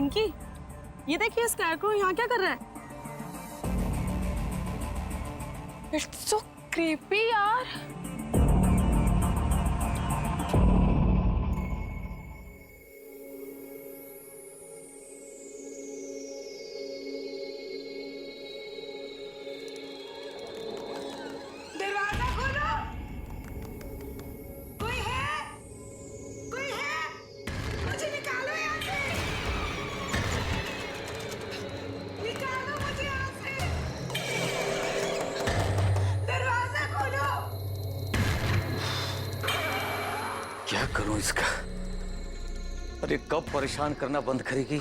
पिंकी, ये देखिए स्कैरक्रो यहाँ क्या कर रहा है? इट्स सो क्रीपी यार। दरवाजा खोलो। कोई है? कोई है? मुझे निकालो यहाँ से। निकालो मुझे यहाँ से। दरवाजा खोलो। क्या करूं इसका? अरे कब परेशान करना बंद करेगी?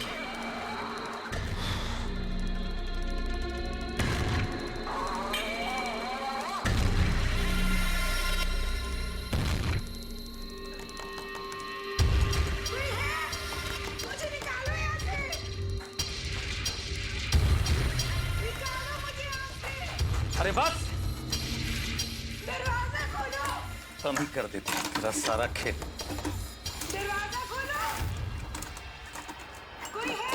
कोई है? मुझे निकालो यहाँ से। निकालो मुझे यहाँ से। अरे बस, दरवाजा खोलो। कम ही कर देती हूं तेरा सारा खेल। दरवाजा खोलो। कोई है?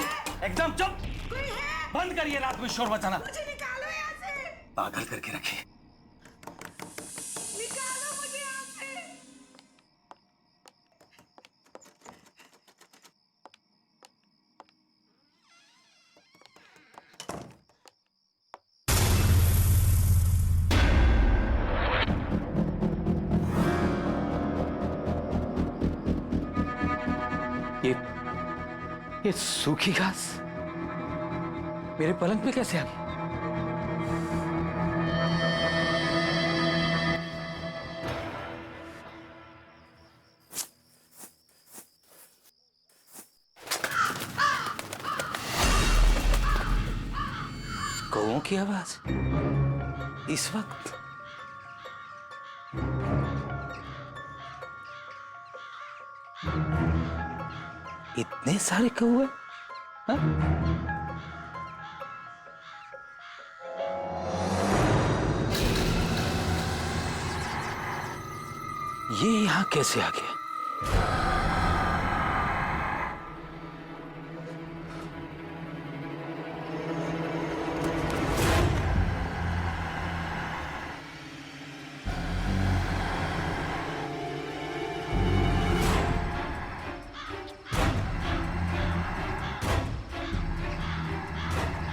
एकदम चुप। कोई है? बंद करिए रात में शोर मचाना। मुझे निकालो यहाँ से। पागल करके रखे। निकालो मुझे यहाँ से। ये सूखी घास मेरे पलंग पे कैसे आ गई? कौओं की आवाज इस वक्त? इतने सारे कौए? हाँ? ये यहां कैसे आ गया?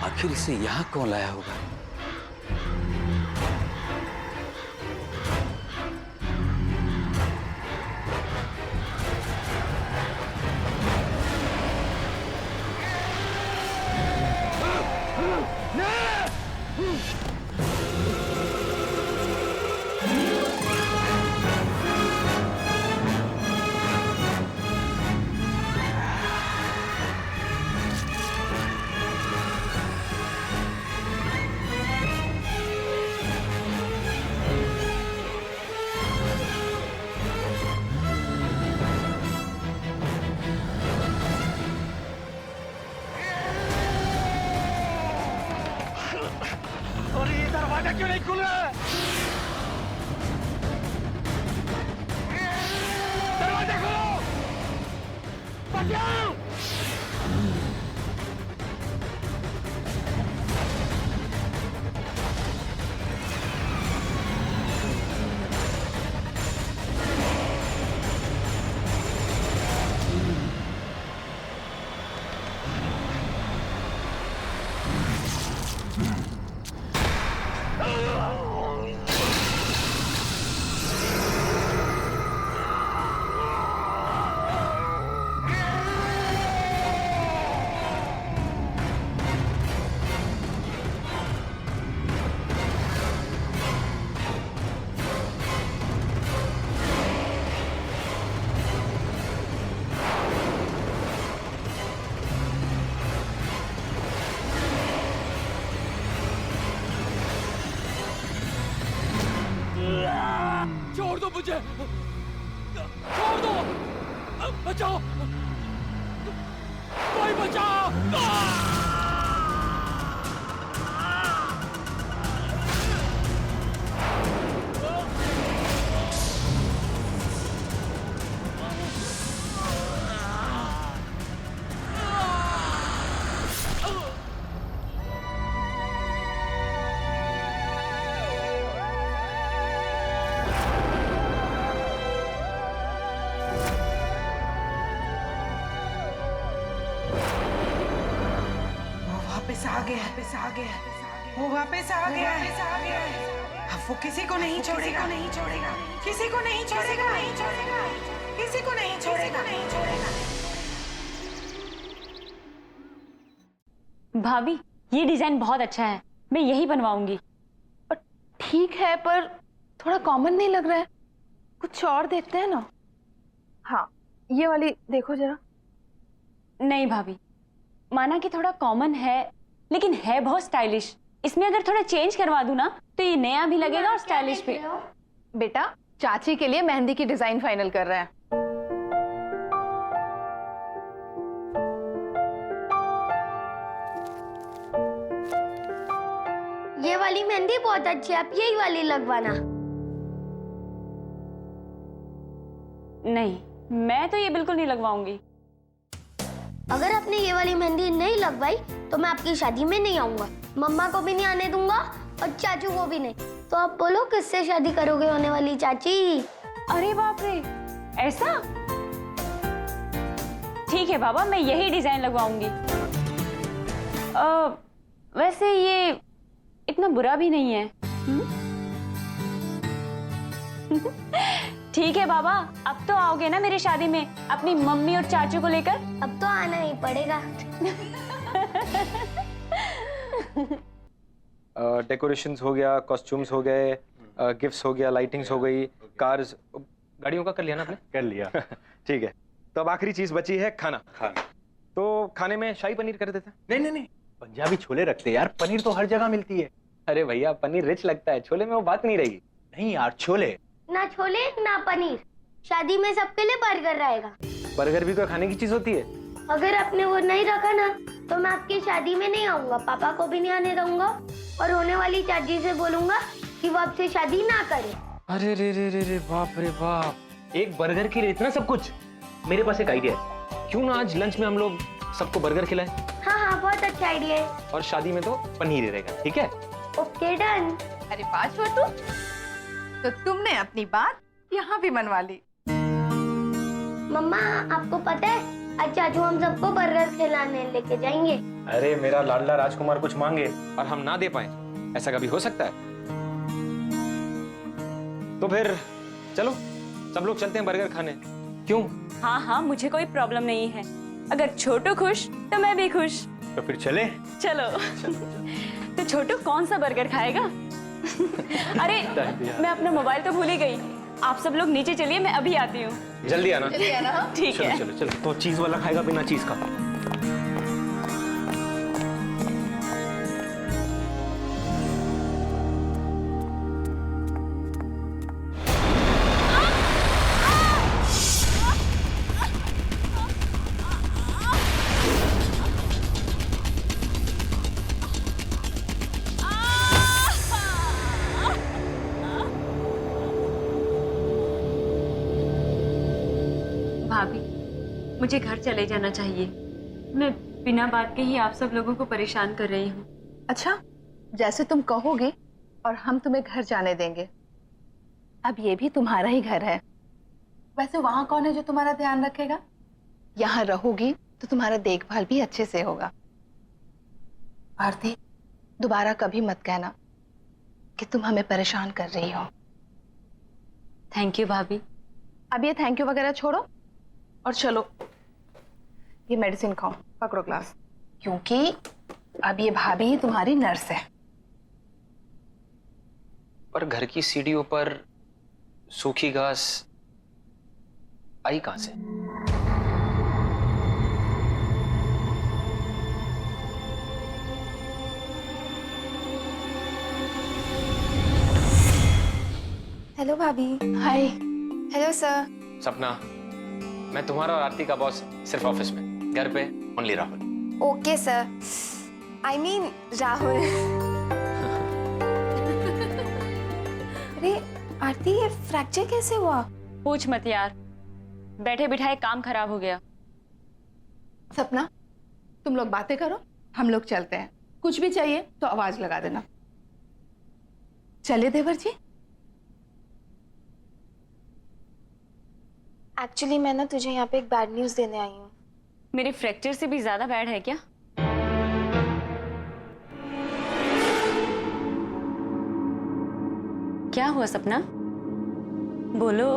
आखिर इसे यहां कौन लाया होगा? और ये दरवाजा क्यों नहीं खुल रहा? दरवाजा खोलो! बचाओ! छोड़ दो मुझे, छोड़ दो, बचाओ, कोई बचाओ। वापस आ गया, वापस आ गया, वो वापस आ गया, वापस आ गया। अब वो किसी को नहीं छोड़ेगा, नहीं छोड़ेगा, किसी को नहीं छोड़ेगा, नहीं छोड़ेगा, किसी को नहीं छोड़ेगा, नहीं छोड़ेगा। भाभी, ये डिजाइन बहुत अच्छा है, मैं यही बनवाऊंगी। ठीक है, पर थोड़ा कॉमन नहीं लग रहा है, कुछ और देखते हैं ना। हाँ, ये वाली देखो जरा। नहीं भाभी, माना कि थोड़ा कॉमन है, लेकिन है बहुत स्टाइलिश। इसमें अगर थोड़ा चेंज करवा दूं ना, तो ये नया भी लगेगा और स्टाइलिश भी। बेटा, चाची के लिए मेहंदी की डिजाइन फाइनल कर रहे हैं। ये वाली मेहंदी बहुत अच्छी है, आप यही वाली लगवाना। नहीं, मैं तो ये बिल्कुल नहीं लगवाऊंगी। अगर आपने ये वाली मेहंदी नहीं लगवाई तो मैं आपकी शादी में नहीं आऊंगा, मम्मा को भी नहीं आने दूंगा और चाचू को भी नहीं। तो आप बोलो किससे शादी करोगे होने वाली चाची? अरे बाप रे, ऐसा? ठीक है बाबा, मैं यही डिजाइन लगवाऊंगी। वैसे ये इतना बुरा भी नहीं है। ठीक है बाबा, अब तो आओगे ना मेरी शादी में अपनी मम्मी और चाचू को लेकर? अब तो आना ही पड़ेगा। डेकोरेशंस हो गया, कॉस्ट्यूम्स हो गए, गिफ्ट्स हो गया, लाइटिंग्स हो गई, कार्स, गाड़ियों का कर लिया ना आपने? कर लिया। ठीक है, तो अब आखिरी चीज बची है खाना। तो खाने में शाही पनीर कर देते हैं। नहीं नहीं नहीं, पंजाबी छोले रखते हैं यार, पनीर तो हर जगह मिलती है। अरे भैया, पनीर रिच लगता है, छोले में वो बात नहीं रहेगी। नहीं यार, छोले ना छोले ना पनीर, शादी में सबके लिए बर्गर रहेगा। बर्गर भी तो खाने की चीज होती है। अगर आपने वो नहीं रखा ना तो मैं आपकी शादी में नहीं आऊंगा, पापा को भी नहीं आने दूंगा और होने वाली चाची से बोलूंगा कि वो आपसे शादी ना करे। अरे रे रे रे रे, बाप रे बाप, एक बर्गर के लिए इतना सब कुछ। मेरे पास एक आइडिया है, क्यों ना आज लंच में हम लोग सबको बर्गर खिलाएं? हाँ हाँ, बहुत अच्छा आइडिया है। और शादी में तो पनीर ही रहेगा, ठीक है? Okay, done. अरे वाह छोटू, तो तुमने अपनी बात यहाँ भी मनवा ली। मम्मा, आपको पता है आज चाचू हम सबको बर्गर खिलाने लेके जाएंगे। अरे मेरा लाडला राजकुमार कुछ मांगे और हम ना दे पाए, ऐसा कभी हो सकता है? तो फिर चलो सब लोग चलते हैं बर्गर खाने। क्यों? हाँ हाँ, मुझे कोई प्रॉब्लम नहीं है। अगर छोटू खुश तो मैं भी खुश। तो फिर चले। चलो। तो छोटू कौन सा बर्गर खाएगा? अरे मैं अपना मोबाइल तो भूल ही गई। आप सब लोग नीचे चलिए, मैं अभी आती हूँ। जल्दी आना। ठीक है। चलो चलो चलो। तो चीज वाला खाएगा बिना चीज का? भाभी, मुझे घर चले जाना चाहिए। मैं बिना बात के ही आप सब लोगों को परेशान कर रही हूँ। अच्छा, जैसे तुम कहोगे और हम तुम्हें घर जाने देंगे। अब ये भी तुम्हारा ही घर है। वैसे वहां कौन है जो तुम्हारा ध्यान रखेगा? यहाँ रहोगी तो तुम्हारा देखभाल भी अच्छे से होगा। आरती, दोबारा कभी मत कहना कि तुम हमें परेशान कर रही हो। थैंक यू भाभी। अब ये थैंक यू वगैरह छोड़ो और चलो ये मेडिसिन खाओ, पकड़ो ग्लास, क्योंकि अब ये भाभी तुम्हारी नर्स है। पर घर की सीढ़ियों पर सूखी घास आई कहां से? हेलो भाभी। हाय। Hello sir. सपना, मैं तुम्हारा और आरती का बॉस सिर्फ ऑफिस में, घर पे only Rahul. Okay sir, I mean Rahul. अरे आरती, ये फ्रैक्चर कैसे हुआ? पूछ मत यार, बैठे बिठाए काम खराब हो गया। सपना, तुम लोग बातें करो, हम लोग चलते हैं। कुछ भी चाहिए तो आवाज लगा देना। चले देवर जी। एक्चुअली मैं ना तुझे यहाँ पे एक बैड न्यूज देने आई हूँ। मेरे फ्रैक्चर से भी ज्यादा बैड है क्या? क्या हुआ सपना? बोलो।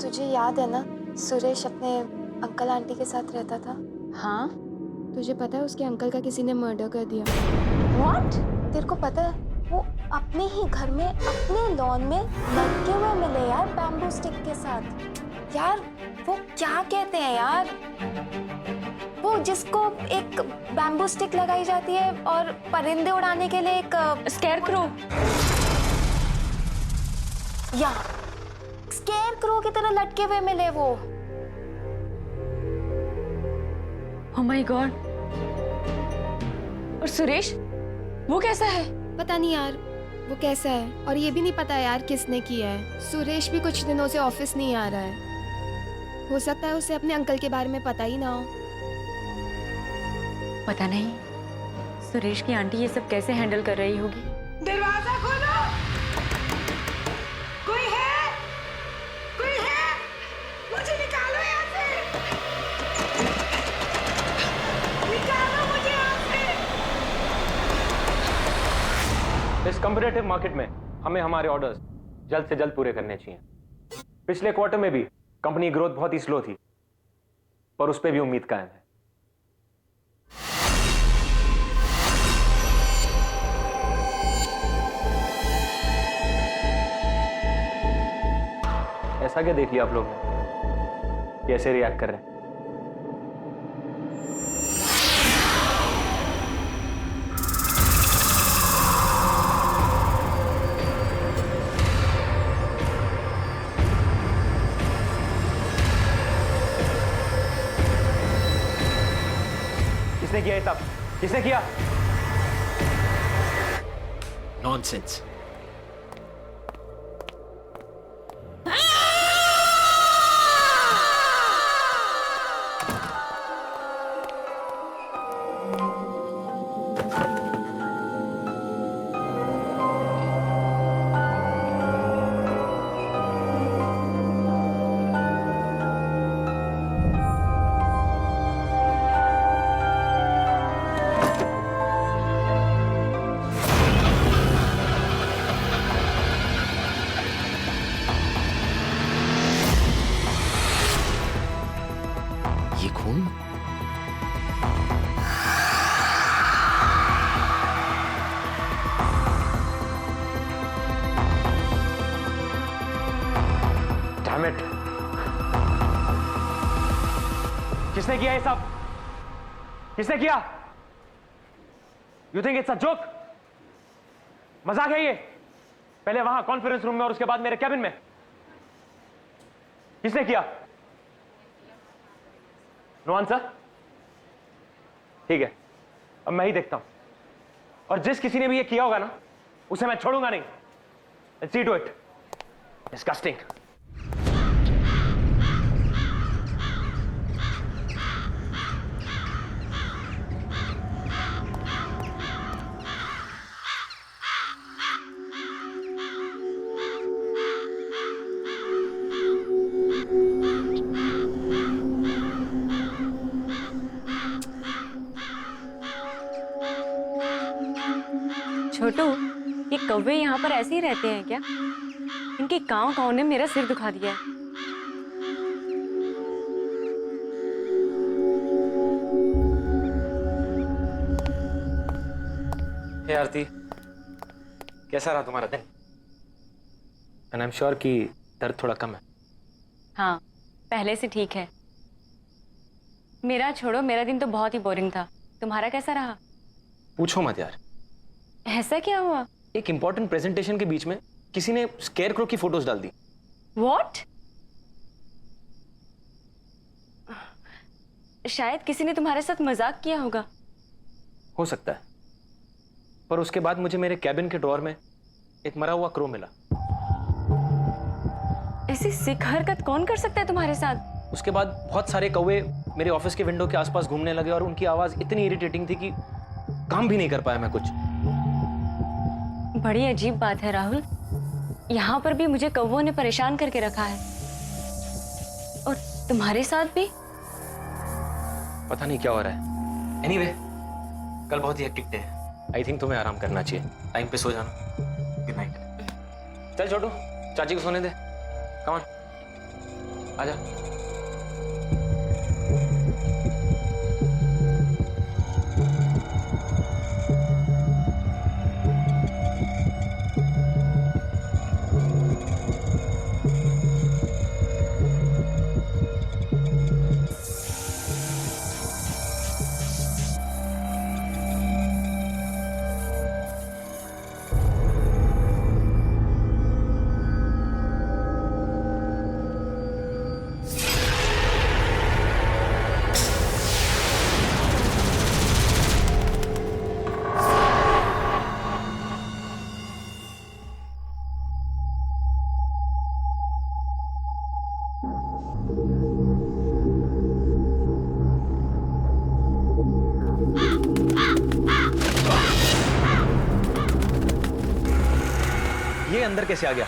तुझे याद है ना, सुरेश अपने अंकल आंटी के साथ रहता था। हाँ। तुझे पता है उसके अंकल का किसी ने मर्डर कर दिया। What? तेरे को पता है वो अपने ही घर में अपने लॉन में लटके हुए मिले यार, बैम्बू स्टिक के साथ। यार वो क्या कहते हैं यार, वो जिसको एक बैम्बू स्टिक लगाई जाती है और परिंदे उड़ाने के लिए एक स्केयरक्रो। या स्केयरक्रो की तरह लटके हुए मिले वो। Oh my God। और सुरेश वो कैसा है? पता नहीं यार वो कैसा है, और ये भी नहीं पता यार किसने किया है। सुरेश भी कुछ दिनों से ऑफिस नहीं आ रहा है। हो सकता है उसे अपने अंकल के बारे में पता ही ना हो। पता नहीं सुरेश की आंटी ये सब कैसे हैंडल कर रही होगी। दरवाजा खोलो, कोई है? कोई है? मुझे निकालो यहाँ से, निकालो मुझे यहाँ से। इस कम्पिटिटिव मार्केट में हमें हमारे ऑर्डर्स जल्द से जल्द पूरे करने चाहिए। पिछले क्वार्टर में भी कंपनी ग्रोथ बहुत ही स्लो थी, पर उस पर भी उम्मीद कायम है। ऐसा क्या देख लिया आप लोग ने? कैसे रिएक्ट कर रहे हैं? किसने किया ये सब? किसने किया? नॉनसेंस। ये खून? Damn it! किसने किया ये सब? किसने किया? You think it's a joke? मजाक है ये? पहले वहां कॉन्फ्रेंस रूम में और उसके बाद मेरे कैबिन में। किसने किया? No answer? ठीक है, अब मैं ही देखता हूं। और जिस किसी ने भी ये किया होगा ना, उसे मैं छोड़ूंगा नहीं। Let's see to it. Disgusting. छोटू, ये कौवे यहाँ पर ऐसे ही रहते हैं क्या? इनके कांव कांव ने मेरा सिर दुखा दिया है। हे आरती, कैसा रहा तुम्हारा दिन? एंड आई एम श्योर कि दर्द थोड़ा कम है। हाँ, पहले से ठीक है। मेरा छोड़ो, मेरा दिन तो बहुत ही बोरिंग था। तुम्हारा कैसा रहा? पूछो मत यार। ऐसा क्या हुआ? एक इंपॉर्टेंट प्रेजेंटेशन के बीच में किसी ने स्केयरक्रो की फोटोज डाल दी। What? शायद किसी ने तुम्हारे साथ मजाक किया होगा। हो सकता है, पर उसके बाद मुझे मेरे कैबिन के ड्रॉअर में एक मरा हुआ क्रो मिला। ऐसी सिक हरकत कौन कर सकता है तुम्हारे साथ? उसके बाद बहुत सारे कौवे मेरे ऑफिस के विंडो के आसपास घूमने लगे और उनकी आवाज इतनी इरिटेटिंग थी कि काम भी नहीं कर पाया मैं कुछ। बड़ी अजीब बात है राहुल, यहाँ पर भी मुझे कौवों ने परेशान करके रखा है, और तुम्हारे साथ भी। पता नहीं क्या हो रहा है। एनीवे, कल बहुत ही हेक्टिक डे है। आई थिंक तुम्हें आराम करना चाहिए। टाइम पे सो जाना। Good night. चल छोटू, चाची को सोने दे। कम ऑन, आजा। ये अंदर कैसे आ गया?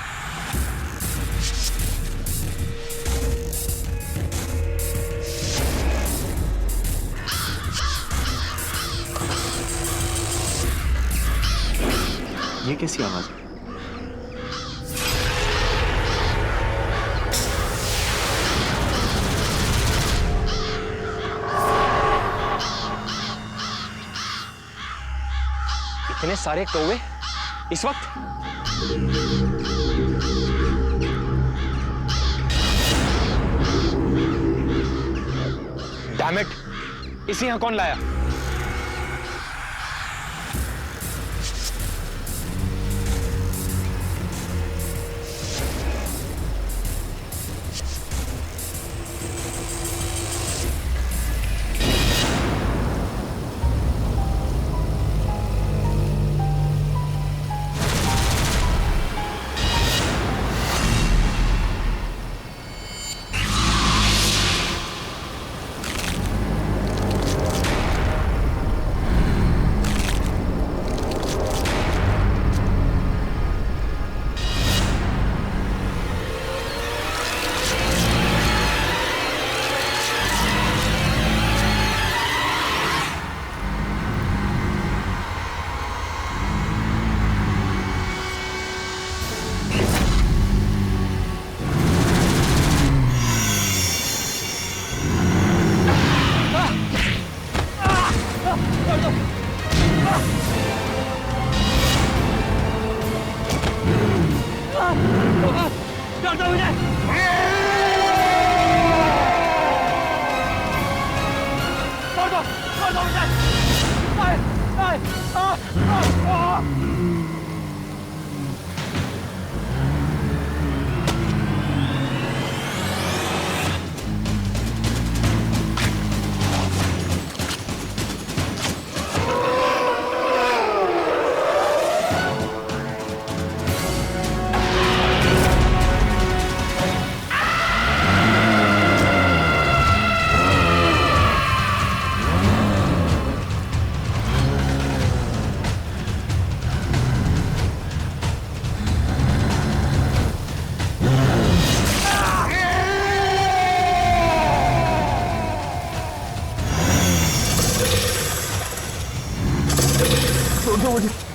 ये कैसी आवाज है? इतने सारे कौवे इस वक्त? डैम इट, इसे यहां कौन लाया? छोड़ दो मुझे।